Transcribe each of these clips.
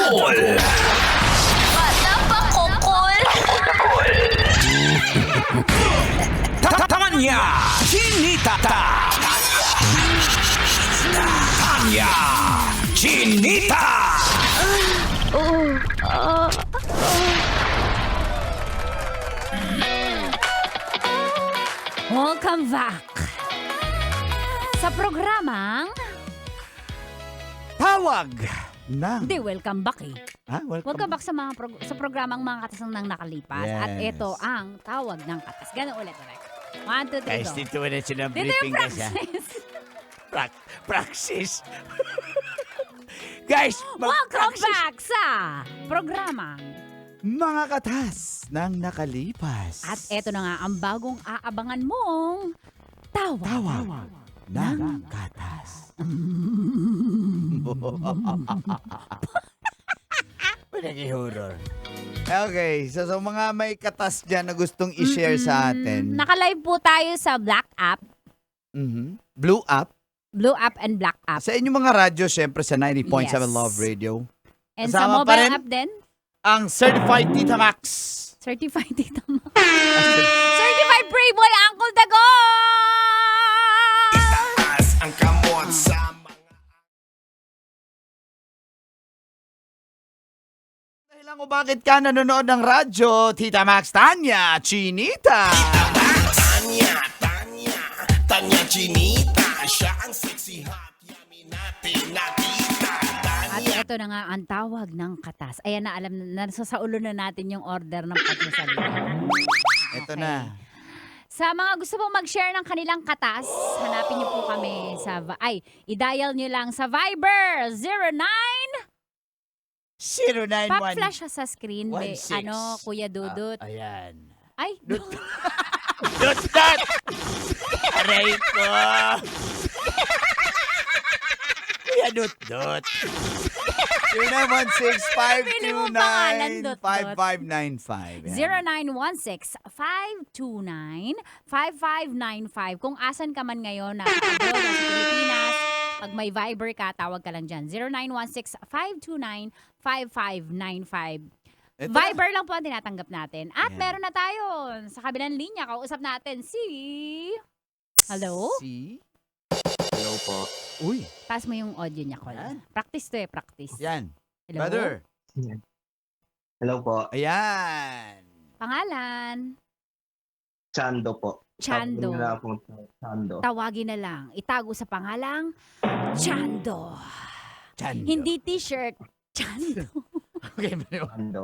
Kukul! Bata pa kukul! Tanya Chinita! Tanya Chinita! Welcome back sa programang... Tawag na. Hindi, welcome back eh. Ha? Welcome back sa mga sa programang mga katas ng nakalipas. At Yes. ito ang tawag ng katas. Ganun ulit. 1, 2, 3, Guys, go. dito na siya ng Dito yung briefing guys ha. praxis. Praxis. Guys, Welcome mag-praxis. back sa programang... Mga katas ng nakalipas. At ito na nga ang bagong aabangan mong tawag. Tawag ng katas. Pinag-horror. Okay, so sa mga may katas dyan na gustong i-share sa atin. Naka-live po tayo sa Black App. Blue App. Blue App and Black App. Sa inyong mga radyo, syempre sa 90.7 Yes. Love Radio. And sa kasama pa mobile rin? app din. Ang Certified Tita Max. Certified dito mo. Certified Playboy Uncle Dagon! Itaas ang kamot sa Dahilan ko bakit ka nanonood ng radyo, Tita Max, Tanya, Chinita. Tanya Chinita. Siya ang sexy hot, yummy natin nakita. At ito na nga ang tawag ng katas. Ayan na, alam na, sa ulo na natin yung order ng pagsasalita. Ito Okay. na. Sa mga gusto pong mag-share ng kanilang katas, hanapin niyo po kami sa... i-dial niyo lang sa Viber 091. Pop-flash siya sa screen. 16. Kuya Dudut. Ayan. Ay, Dut. Aray ko. Kuya Dut. 0916-529-5595. 0916-529-5595. Kung asan ka man ngayon, nasa abroad, nasa Pilipinas, pag may Viber ka, tawag ka lang dyan. 0916-529-5595. Viber lang po ang tinatanggap natin. At Yan. meron na tayo sa kabilang linya. Kausap natin si... Hello? Si? Hello po. Uy. Taas mo yung audio niya, Col. Yan. Practice to eh, practice. Yan. Hello? Brother. Hello po. Ayan. Pangalan? Chando po. Chando. Tawagin na po Chando. Tawagin na lang. Itago sa pangalang Chando. Chando. Hindi t-shirt. Chando. Okay, bro. Chando.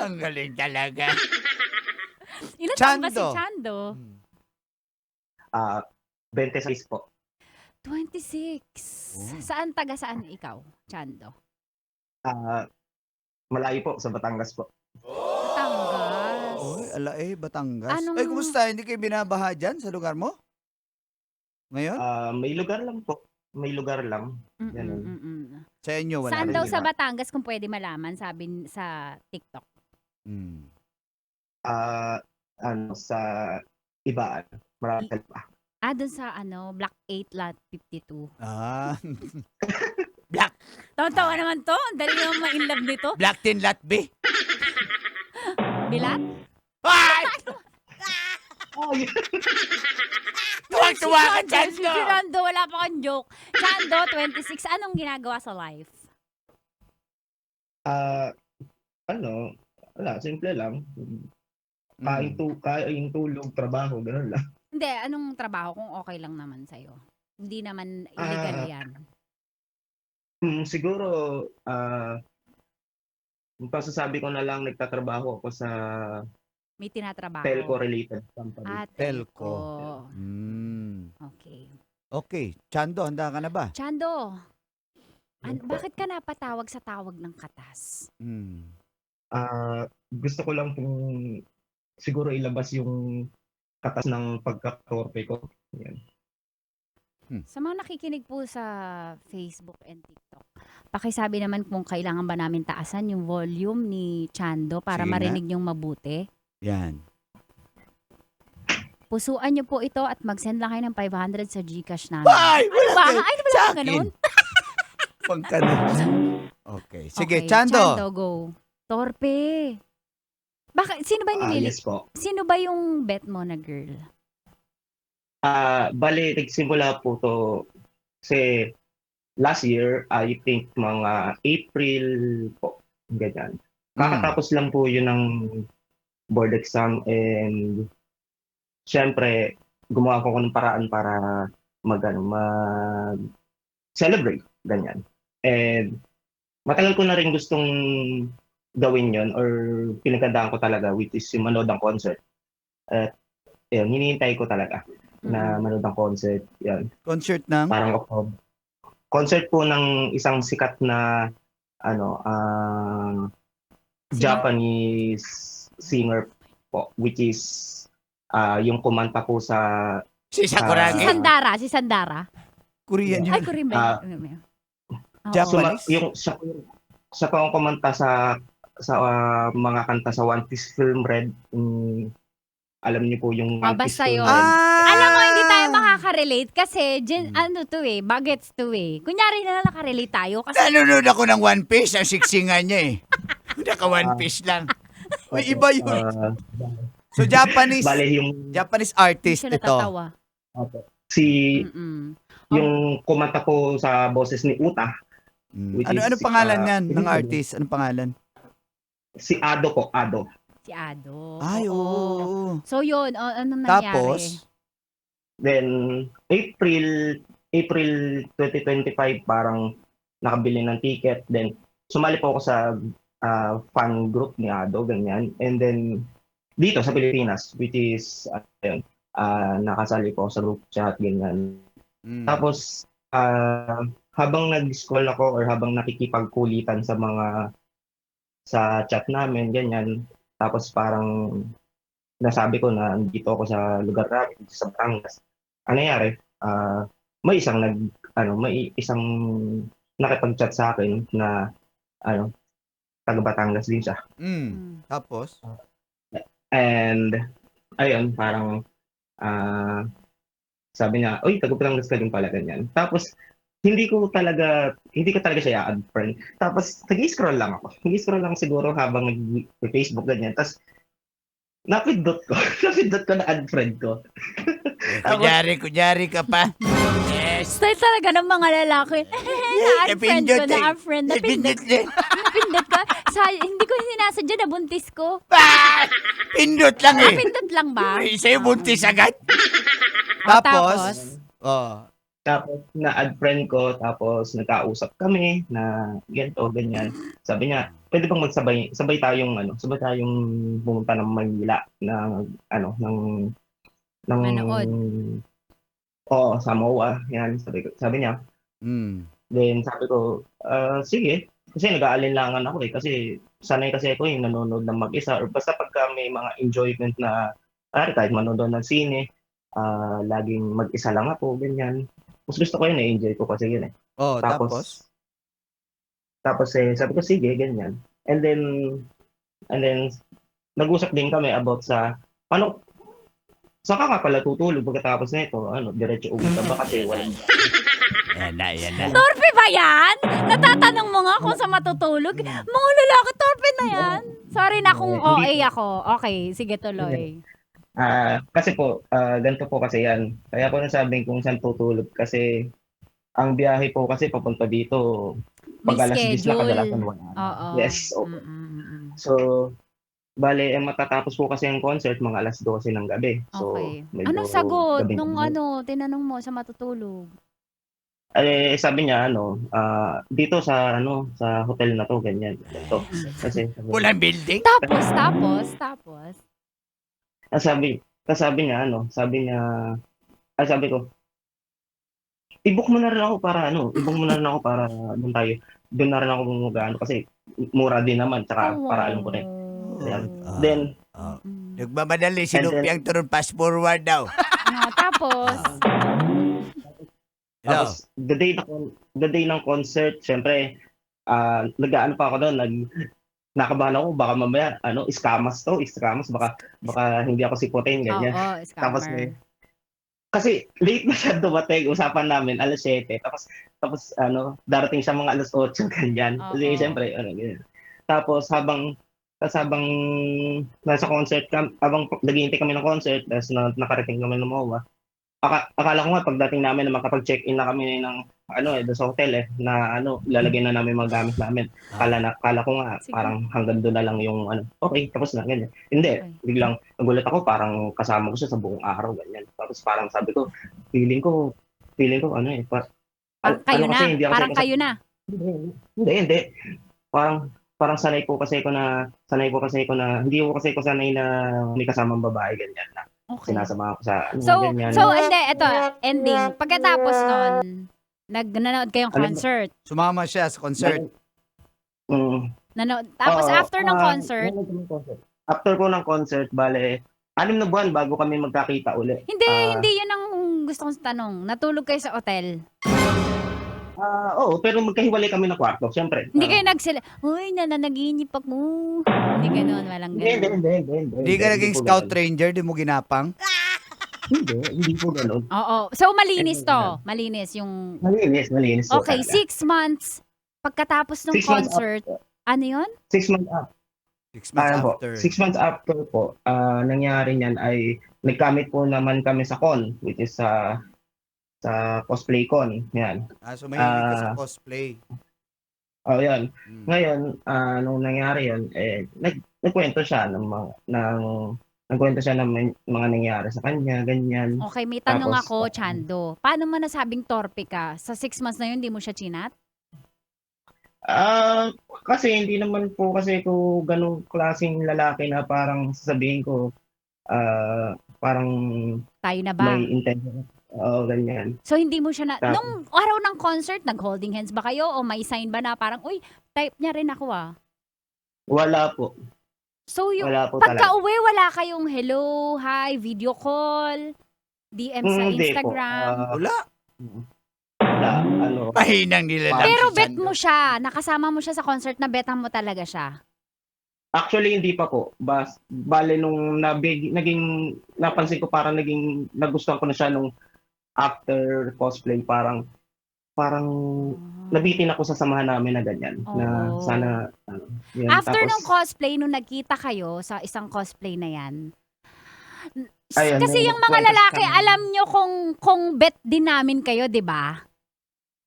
Ang galing talaga. Ilan taon ba si Chando. Chando? 26 po. 26. Oh. Saan saan ikaw, Chando? Malayo po sa Batangas po. Batangas. Oy, Batangas. Anong- Ay, kumusta? Hindi kayo binabaha dyan sa lugar mo? Ngayon? May lugar lang po. May lugar lang. Mm-mm, Ganun. mm-mm. Sa inyo, wala Saan rin, daw di sa ba? Batangas kung pwede malaman, sabi sa TikTok? Hmm. Sa Ibaan. Marami ka pa. Doon sa Block 8, Lot 52. Ah. Tawa-tawa naman to. Ang dali naman ma-inlove nito. Black Tin Lot B. Bilat? Ay! Tuwag-tuwa ka dyan, Si no? Chando, wala pa kang joke. Chando, 26. Anong ginagawa sa life? Wala. Simple lang. Mm. Kain, tulog, trabaho. Ganun lang. Hindi, anong trabaho kung okay lang naman sa'yo? Hindi naman illegal yan. Siguro, pasasabi ko na lang nagtatrabaho ako sa May tinatrabaho. telco-related company. Telco. Telco. Okay. Okay. Chando, handa ka na ba? Chando, bakit ka napatawag sa tawag ng katas? Gusto ko lang pong siguro ilabas yung katas ng pagkatorpe ko. Yan. Sa mga nakikinig po sa Facebook and TikTok, pakisabi naman kung kailangan ba namin taasan yung volume ni Chando para Sige na. marinig yung mabuti. Yan. Pusuan niyo po ito at mag-send lang kayo ng 500 sa GCash namin. Ay! Ano ba? Wala Ay, di ba sa lang akin. ganun? Pangkano. Okay. Sige, Okay, Chando. go. Torpe. Bakit? Sino ba yung Yes po. Sino ba yung bet mo na girl? Bale, nagsimula po to kasi last year, I think mga April po, ganyan. Kakatapos lang po yun ng board exam and syempre, gumawa ko ng paraan para mag-celebrate, ganyan. And matagal ko na rin gustong gawin yon or pinagandaan ko talaga, which is yung manood ng concert. At yun, hinihintay ko talaga na manood ng concert. Yan. Concert ng? Parang concert po ng isang sikat na Japanese singer po, which is yung kumanta po sa Si Sakuragi? Si Sandara. Korean yun. Ay, Korean ba? Japanese? Siya po ang kumanta sa mga kanta sa One Piece Film Red. Alam niyo po yung One Piece Basta Film yun. Red. Alam mo, hindi tayo makaka-relate kasi bagets to eh. Kunyari na nakarelate tayo kasi Nanonood ako ng One Piece, ang siksingan niya eh. Naka One Piece lang. Uy, iba yun. So, Japanese artist siya ito. natatawa. Yung kumanta po sa boses ni Uta. Which Ano is, pangalan yan ng artist? Anong pangalan? Si Ado po, Ado. Si Ado. Ay, oo. So yun, anong nangyari? Tapos, Then, April 2025, parang nakabili ng ticket. Then, sumali po ako sa fan group ni Ado, ganyan. And then, dito sa Pilipinas, which is, nakasali po sa group chat, ganyan. Tapos, habang nag-scroll ako or habang nakikipagkulitan sa chat namin, ganyan. Tapos parang nasabi ko na dito ako sa lugar namin, sa Batangas. Ano nangyari? May isang nakipag-chat sa akin na taga Batangas din siya. Tapos? And ayun, parang sabi niya, "Uy, taga Batangas ka din pala," ganyan. Tapos hindi ko talaga siya i-add friend. Tapos nag-scroll lang ako. Nag-scroll lang siguro habang nag-Facebook ganyan. Tapos napindot ko na add friend ko. Kunyari ka pa. Yes. Style talaga ng mga lalaki. Na-unfriend ko, na-unfriend. Napindot ko. Hindi ko sinasadya, nabuntis ko. Pindot lang eh. Napindot lang ba? Sa'yo buntis agad. Tapos? Tapos na-add friend ko, tapos nagkausap kami na ganito, ganyan. Sabi niya, pwede bang sabay tayong pumunta ng Manila ng Manood. Oo, sa MOA, yan, sabi niya. Then sabi ko, sige, kasi nag-aalinlangan ako kasi sanay kasi ako yung nanonood ng mag-isa or basta pagka may mga enjoyment na kahit manonood ng sine, laging mag-isa lang ako, ganyan. Mas gusto ko yun, enjoy ko kasi yun eh. Tapos? Tapos sabi ko, sige, ganyan. And then, nag-usap din kami about saan ka nga pala tutulog pagkatapos na ito, diretso uwi ka ba kasi walang... Yan na. Torpe ba yan? Natatanong mo nga kung sa matutulog. Mga lalaki, torpe na yan. Sorry na kung OA ako. Okay, sige tuloy. Kasi po, ganito po kasi yan. Kaya ko nasabing kung saan tutulog kasi ang biyahe po kasi papunta dito May pag alas 10 na schedule. kadalasan wala. Oo. Yes. So, bale, matatapos po kasi ang concert mga alas 12 ng gabi. So, Okay. medyo Anong sagot gabi- nung tinanong mo sa matutulog? Sabi niya dito sa hotel na to ganyan. Ito. Kasi Walang building? Tapos. sabi niya sabi ko, i-book mo na rin ako para doon na rin ako mag kasi mura din naman tsaka para alam ko na. Ayan. Then Nagmamadali si Lupi ang turun fast forward daw. Tapos, tapos the day ng concert, syempre nag-aano pa ako doon, nakabahan ako baka mamaya scammers baka hindi ako siputin ganyan. oo, Tapos scammer. kasi late na siya dumating, usapan namin alas 7, tapos darating siya mga alas 8 ganyan. Oo. Kasi siyempre ganyan. Tapos habang nasa concert habang naghihintay kami ng concert, tapos nakarating kami ng MOA. Akala ko nga pagdating namin na makapag-check-in na kami ng doon sa hotel na ilalagay na namin mga gamit namin. Kala ko nga Sige. parang hanggang doon na lang yung okay, tapos na ganyan. Hindi, Okay. biglang nagulat ako, parang kasama ko siya sa buong araw ganyan. Tapos parang sabi ko, feeling ko Parang kayo na. kasi hindi ako Parang kayo na. hindi. Parang sanay ko kasi ko na hindi ko kasi ko sanay na may kasamang babae ganyan na Okay. sinasama ko sa ganyan. So, hindi, ito, ending. Pagkatapos nun, nanood kayong Ano ba? concert. Sumama siya sa concert. Tapos Oo, after ng concert, After ko ng concert, bale, 6 na buwan bago kami magkakita uli. hindi yun ang gusto kong tanong. Natulog kayo sa hotel. Oo, pero magkahiwalay kami ng kwarto, syempre. Hindi kayo nagsila, uy, nananaginip ako. Hindi ganun, walang Hindi. ganun. Hindi ka naging po scout ganun. ranger, di mo ginapang? Hindi po ganun. Oo. So, malinis to. Malinis yung... Malinis. po Okay, talaga. 6 months. Pagkatapos ng 6 months concert, ano yun? 6 months up. 6 months Po, after. 6 months after po, nangyari niyan ay nag-commit po naman kami sa con, which is sa cosplay con. Yan. So mahilig ka sa Ah. cosplay. Yan. Mm. Ngayon, nung nangyari yun, nagkwento siya ng mga nangyari sa kanya, ganyan. Okay, may tanong Tapos, ako, Chando. Paano mo nasabing torpe ka? Sa 6 months na yun, di mo siya chinat? Kasi hindi naman po kasi ko ganung klaseng lalaki na parang sasabihin ko, parang Tayo na ba? may intention. Oo, ganyan. So, hindi mo siya na... Tapos- Nung araw ng concert, nag-holding hands ba kayo? O may sign ba na parang, uy, type niya rin ako ah. Wala po. So, yung Wala po talaga. pagka-uwi, wala kayong hello, hi, video call, DM sa Hindi po. Instagram. Wala. Wala. Pahinang nila lang Pero si bet Chando. mo siya. Nakasama mo siya sa concert na betan mo talaga siya. Actually, hindi pa po. Bale, nung napansin ko parang nagustuhan ko na siya nung after cosplay, parang nabitin ako sa samahan namin na ganyan. Na Oo. sana, yun. After Tapos, nung cosplay, nung nagkita kayo sa isang cosplay na yan, Ayun, kasi may yung mga nagkwento lalaki, kami. alam nyo kung bet din namin kayo, di ba?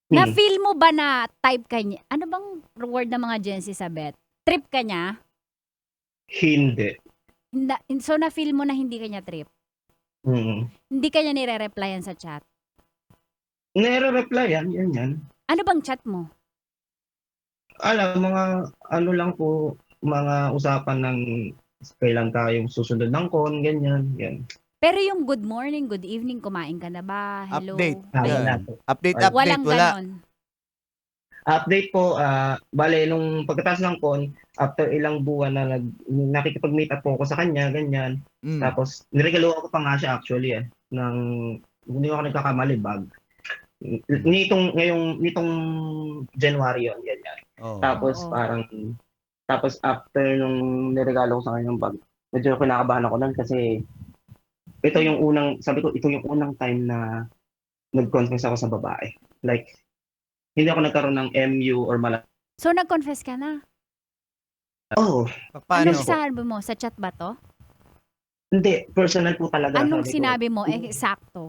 Na-feel mo ba na type ka niya? Ano bang word ng mga Gen Z sa bet? Trip ka niya? Hindi. So, na-feel mo na hindi ka niya trip? Mm. Hindi ka niya nire-replyan sa chat? Nire-reply yan. Ano bang chat mo? Mga lang po, mga usapan ng kailan tayong susunod ng con, ganyan. Yan. Pero yung good morning, good evening, kumain ka na ba? Hello? Update. Wala Yan. na po. Update, Walang wala. ganon. Update po, bale, nung pagkatapos ng con, after ilang buwan na nakikipag-meet up po ako sa kanya, ganyan. Mm. Tapos, niregalo ko pa nga siya actually, hindi ako nagkakamali, bag. Nitong January yun, ganyan. Oh. Tapos Oo. tapos after nung niregalo ko sa kanya yung bag, medyo kinakabahan ako nun kasi ito yung unang time na nag-confess ako sa babae. Like, hindi ako nagkaroon ng MU or So, nag-confess ka na? Oh, Paano? Anong sabi mo? Sa chat ba to? hindi. Personal po talaga. Anong sabi ko. sinabi mo? Eksakto.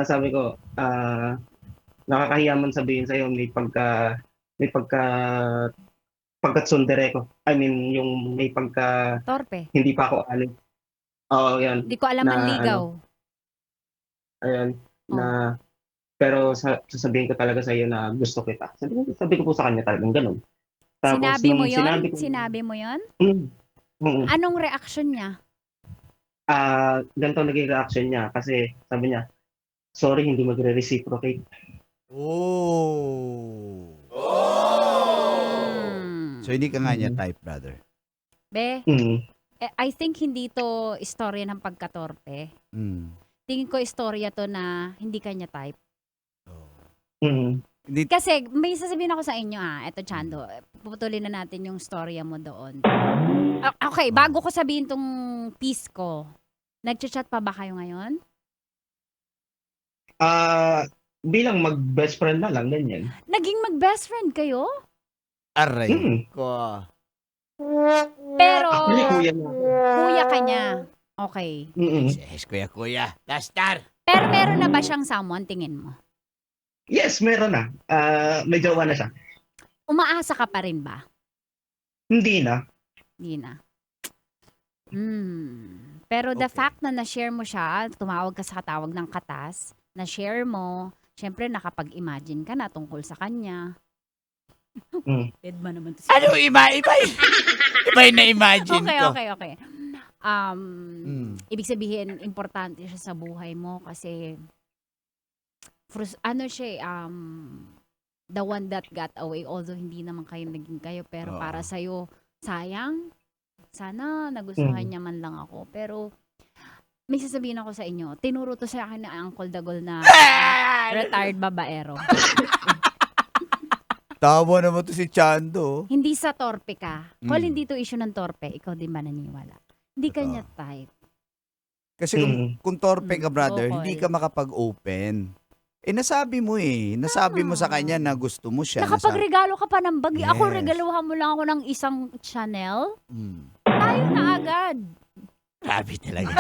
Sabi ko, nakakahiya man sabihin sa'yo, may pagkatsundere ko. I mean, yung may Torpe. hindi pa ako alis. Oo, yan. Di ko alam Na ang ligaw. Ayun, pero sasabihin ko talaga sa iyo na gusto kita. Sabi ko po sa kanya talagang ganun. Tapos, Sinabi mo nung yon? ko- Sinabi mo yon? Mm. Anong reaction niya? Ganito naging reaction niya kasi sabi niya, sorry, hindi magre-reciprocate. Oh. So hindi ka nga niya type, brother. Be, Mm. I think hindi to istorya ng pagkatorpe. Mm. Tingin ko istorya to na hindi ka niya type. Mm. Hindi, Kasi may sasabihin ako sa inyo eto Chando, puputulin na natin yung storya mo doon. Okay, bago ko sabihin tong piece ko, nagchat-chat pa ba kayo ngayon? Bilang mag-best friend na lang, ganyan. Naging mag-best friend kayo? Aray Mm. ko. Pero, Actually, kuya na ako. kuya ka niya. Okay. Mm-mm. Yes, kuya. Tastar. Pero meron na ba siyang someone, tingin mo? Yes, meron na. May jowa na siya. Umaasa ka pa rin ba? Hindi na. Hindi na. Pero the Okay. fact na na-share mo siya, tumawag ka sa katawag ng katas, na-share mo, syempre nakapag-imagine ka na tungkol sa kanya. Mm. Dead ba naman to si Ano, iba yung na-imagine Okay, ko. okay. Ibig sabihin, importante siya sa buhay mo kasi the one that got away, although hindi naman kayo naging kayo, pero Oo. para sa'yo, sayang, sana nagustuhan niya man lang ako. Pero, may sasabihin ako sa inyo, tinuro to sa akin na Uncle Dagol na retired babaero. Tawa naman to si Chando. Hindi sa torpe ka. Kung Mm. hindi to issue ng torpe, ikaw din ba naniwala? Hindi ka Totoo. niya type. Kasi kung torpe ka, brother, Bokol. hindi ka makapag-open. Nasabi mo Nasabi mo sa kanya na gusto mo siya. Nakapagregalo ka pa ng bagi. Ako, Yes. regaluhan mo lang ako ng isang Chanel. Mm. Tayo na agad. Grabe talaga.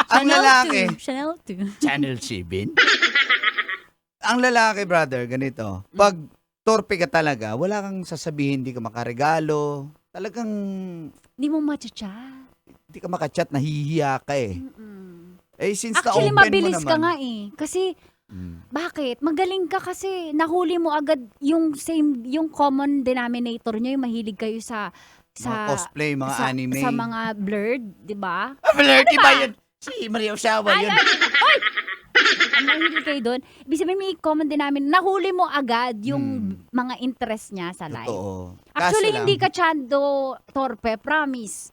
Ang lalaki, Chanel 2. Channel 7. Ang lalaki, brother, ganito. Pag torpe ka talaga, wala kang sasabihin, hindi ka makaregalo. Talagang Hindi mo matcha. hindi ka makachat, nahihiya ka eh. Since Actually, na-open mabilis mo ka naman. nga eh. Kasi, Mm. bakit? Magaling ka kasi. Nahuli mo agad yung common denominator nyo, yung mahilig kayo sa Mga cosplay, mga sa, anime. sa mga blurred, di ba? Blur, di ba yun? Si Maria Osawa yun. Ang mahilig kayo doon. Ibig sabihin, may common denominator. Nahuli mo agad yung mga interest niya sa life. Totoo. Actually, Kaso hindi lang, ka Chando torpe, promise.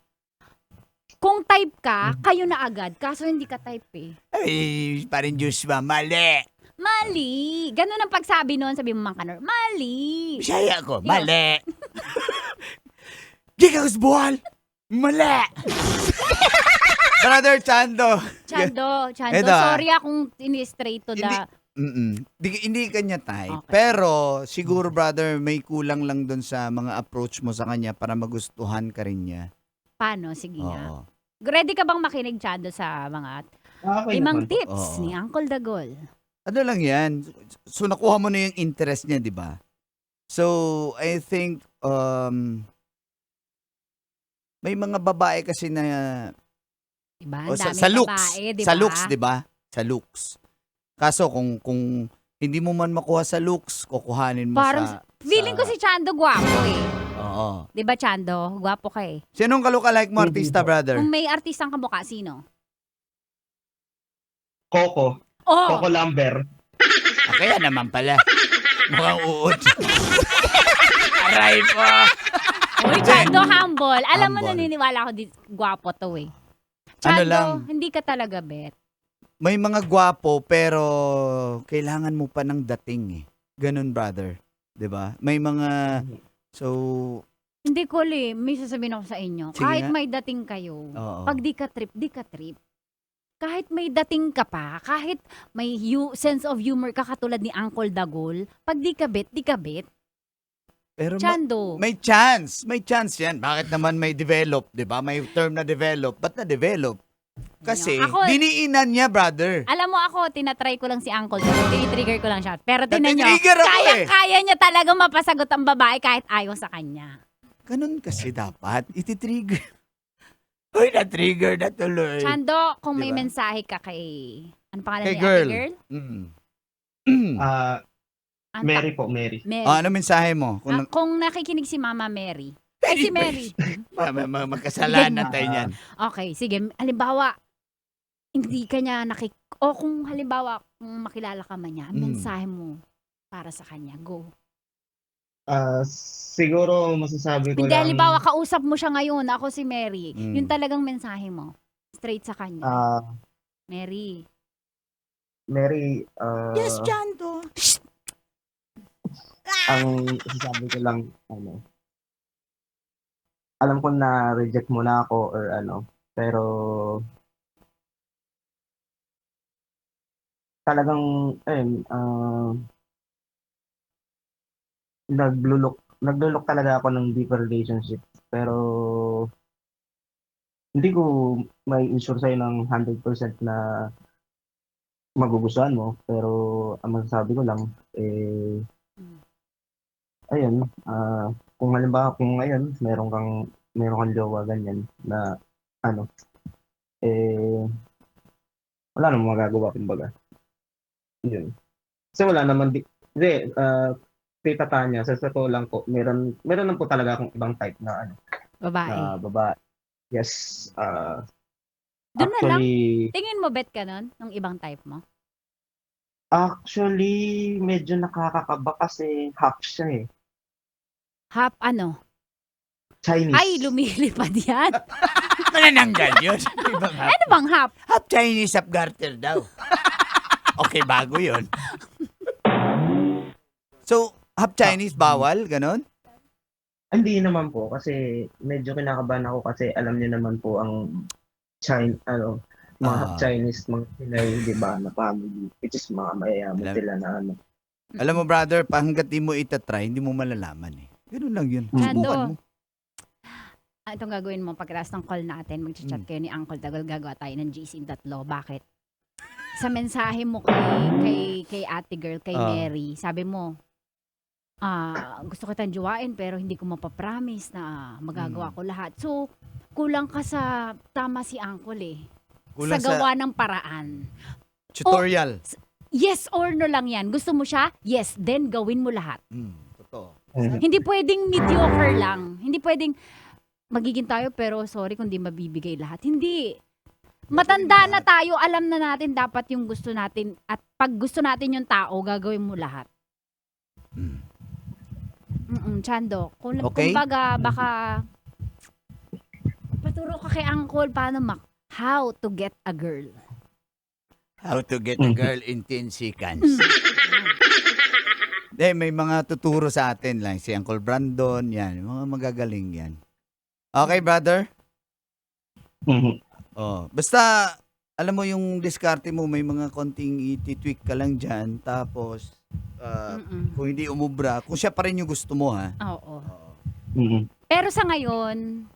Kung type ka, kayo na agad. Kaso hindi ka type eh. Parang Diyos ba, mali. Mali. Ganun ang pagsabi noon, sabi mo mang kanor. Mali. Bisaya ko, mali. Di ka kusbuhal. Mali. Brother Chando. Chando. Eto, Sorry kung ini-straight to the... Hindi kanya type. Okay. Pero siguro, brother, may kulang lang dun sa mga approach mo sa kanya para magustuhan ka rin niya. Paano? Sige nga. Oo. Ready ka bang makinig, Chando, sa mga Okay 5 naman. tips Oo. ni Uncle Dagol? Ano lang yan? So, nakuha mo na yung interest niya, di ba? So, I think, may mga babae kasi na, Diba? Ang o, daming sa looks. babae, diba? Sa looks, di ba? Sa looks. Kaso, kung hindi mo man makuha sa looks, kukuhanin mo Parang, feeling ko si Chando gwapo eh. Oo. Di ba, Chando? Gwapo ka eh. Sinong kaluka-like mo, artista, brother? Kung may artistang kamukha, sino? Coco. Oh! Coco Lambert. Kaya naman pala. Mukhang uod. Aray po. Uy, Chando, humble. Alam mo, Humble. naniniwala ako gwapo to eh. Ano Chando, lang? hindi ka talaga bet. May mga gwapo, pero kailangan mo pa ng dating eh. Ganun, brother. 'Di ba? May mga, so, Hindi ko may sasabihin ako sa inyo. Sige Kahit nga. may dating kayo, oo. pag di ka trip, di ka trip. Kahit may dating ka pa, kahit may sense of humor ka katulad ni Uncle Dagol, pag di ka bet, di ka bet. Pero Chando. may chance. May chance yan. Bakit naman may develop, 'di ba? May term na develop. Ba't na develop? Kasi, Ako- diniinan niya, brother. Alam mo ako, tinatry ko lang si Uncle Dagol. Tinitrigger ko lang siya. Pero tinan nyo, Natitrigger ako eh. kaya niya talaga mapasagot ang babae kahit ayaw sa kanya. Ganun kasi dapat. Ititrigger. Uy, na-trigger na tuloy. Chando, kung may Diba? mensahe ka kay... Ano pangalan Kay ni girl. ate girl? Mm. Ang Mary po, Mary. Mary. Ano mensahe mo? Kung nakikinig si Mama Mary. Si Mary. Magkasalanan tayo niyan. Okay, sige. Halimbawa, hindi ka niya o kung halimbawa, kung makilala ka man niya, ang mensahe mo para sa kanya. Go. Siguro masasabi ko Hindi, lang, halimbawa, kausap mo siya ngayon. Ako si Mary. Mm. Yun talagang mensahe mo. Straight sa kanya. Mary. Mary, Chando. ang masasabi ko lang, alam ko na reject mo na ako or pero talagang, ayun, naglulok talaga ako ng deeper relationship. Pero, hindi ko may insure sa'yo ng 100% na magugustuhan mo. Pero, ang masasabi ko lang, ayun, kung halimbawa, kung ngayon, meron kang jowa ganyan na, ano, wala namang magagawa, kumbaga. Yun. Kasi wala naman, Tita Tanya, sa totoo lang po, meron lang po talaga akong ibang type na, Babae. na babae. Yes, Doon na lang. actually, Tingin mo bet ka nun? Nung ibang type mo? actually, medyo nakakakaba kasi half siya eh. Half ano? Chinese. Ay, lumilipad yan. Manananggal yun. Ibang half. Ano bang half? Half Chinese, half garter daw. Okay, bago yun. So, half Chinese, bawal? Ganon? Hindi naman po kasi medyo kinakabahan ako kasi alam niyo naman po ang mga Chinese, mga Pinay, di ba, na family, which is mga mayayaman sila na Alam mo, brother, hanggat di mo itatry, hindi mo malalaman eh. Ganun lang yun. Chando. Subukan mo. Itong gagawin mo pagkatapos ng call natin, mag-chat kayo ni Uncle Dagol, gagawa tayo ng GC tatlo. Bakit? Sa mensahe mo kay ate girl, kay Mary, sabi mo, gusto kitang jowain pero hindi ko mapapromise na magagawa ko lahat. So, kulang ka sa tama si Uncle eh. Kulang sa gawa ng paraan. Tutorial. Yes or no lang yan. Gusto mo siya? Yes. Then, gawin mo lahat. Totoo. Hindi pwedeng mediocre lang. Hindi pwedeng magiging tayo pero sorry kung di mabibigay lahat. Hindi. Matanda na tayo, alam na natin dapat yung gusto natin at pag gusto natin yung tao, gagawin mo lahat. Chando, kumbaga baka paturo ka kay Uncle paano how to get a girl. How to get a girl in 10 seconds. May mga tuturo sa atin lang. Si Uncle Brandon, yan. Mga magagaling yan. Okay, brother? Basta, alam mo yung diskarte mo, may mga konting iti-tweak ka lang dyan. Tapos, kung hindi umubra, kung siya pa rin yung gusto mo, ha? Oo. Pero sa ngayon,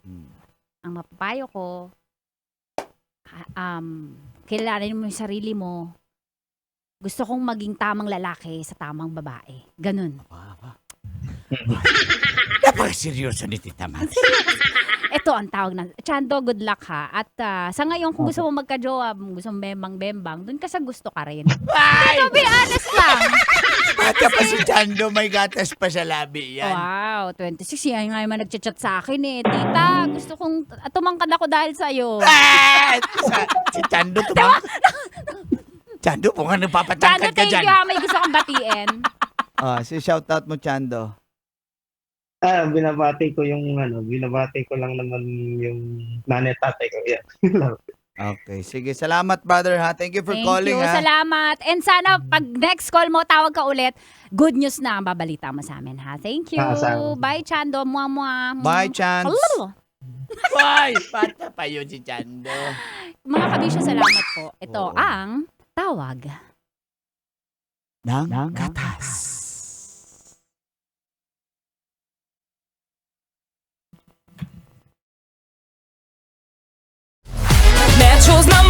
ang mapapayo ko, kilalanin mo yung sarili mo. Gusto kong maging tamang lalaki sa tamang babae. Ganun. Napaka-seryoso ni Tita Max. Ito ang tawag na. Chando, good luck ha. At sa ngayon, kung gusto mo magka-jowa, gusto mo bembang-bembang, dun ka sa gusto ka rin. Ay! To be honest lang. Bata pa si Chando, may gatas pa sa labi yan. Wow, 26. Yan nga yung nag-chat sa akin eh. Tita, gusto kong tumangkad ako dahil sa'yo. Si Chando Chando, kung ano Chando, papatangkad ka thank dyan. you ha. May gusto kong batiin. Si shoutout mo, Chando. Binabati ko lang naman yung nanay tatay ko. Yeah. Okay, sige. Salamat, brother, ha? Thank you for calling, Thank you, ha? salamat. And sana pag next call mo, tawag ka ulit, good news na ang babalita mo sa amin, ha? Thank you. Bye, Chando. Mua. Bye, Chance. Hello. Bye! Bata pa yun si Chando. Mga kabisyo, salamat po. Ito ang tawag ng gatas. Metro's #1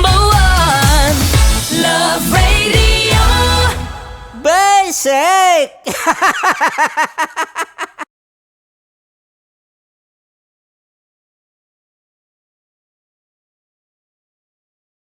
Love Radio. Basic!